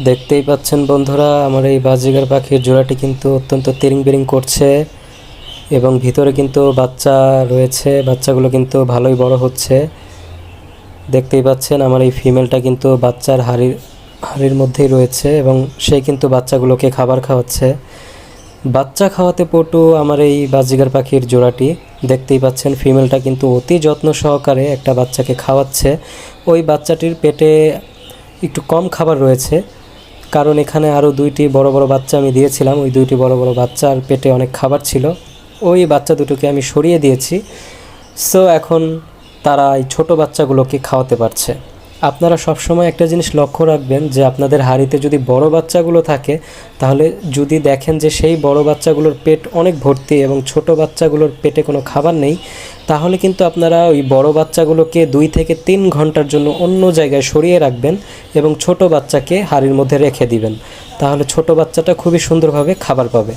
দেখতেই পাচ্ছেন বন্ধুরা, আমার এই বাজরিগার পাখির জোড়াটি কিন্তু অত্যন্ত তিরিং বিরিং করছে এবং ভিতরে কিন্তু বাচ্চা রয়েছে। বাচ্চাগুলো কিন্তু ভালোই বড় হচ্ছে। দেখতেই পাচ্ছেন আমার এই ফিমেলটা কিন্তু বাচ্চার হাড়ির মধ্যেই রয়েছে এবং সে কিন্তু বাচ্চাগুলোকে খাবার খাওয়াচ্ছে। বাচ্চা খাওয়াতে পটু আমার এই বাজরিগার পাখির জোড়াটি। দেখতেই পাচ্ছেন ফিমেলটা কিন্তু অতি যত্ন সহকারে একটা বাচ্চাকে খাওয়াচ্ছে। ওই বাচ্চাটির পেটে একটু কম খাবার রয়েছে, কারণ এখানে আরও দুইটি বড় বড় বাচ্চা আমি দিয়েছিলাম। ওই দুইটি বড় বড় বাচ্চার পেটে অনেক খাবার ছিল, ওই বাচ্চা দুটোকে আমি সরিয়ে দিয়েছি। সো এখন তারা এই ছোটো বাচ্চাগুলোকে খাওয়াতে পারছে। আপনারা সবসময় একটা জিনিস লক্ষ্য রাখবেন যে আপনাদের হাঁড়িতে যদি বড় বাচ্চাগুলো থাকে, তাহলে যদি দেখেন যে সেই বড় বাচ্চাগুলোর পেট অনেক ভর্তি এবং ছোট বাচ্চাগুলোর পেটে কোনো খাবার নেই, তাহলে কিন্তু আপনারা ওই বড় বাচ্চাগুলোকে 2 থেকে 3 ঘন্টার জন্য অন্য জায়গায় সরিয়ে রাখবেন এবং ছোট বাচ্চাকে হাঁড়ির মধ্যে রেখে দিবেন। তাহলে ছোট বাচ্চাটা খুবই সুন্দরভাবে খাবার পাবে।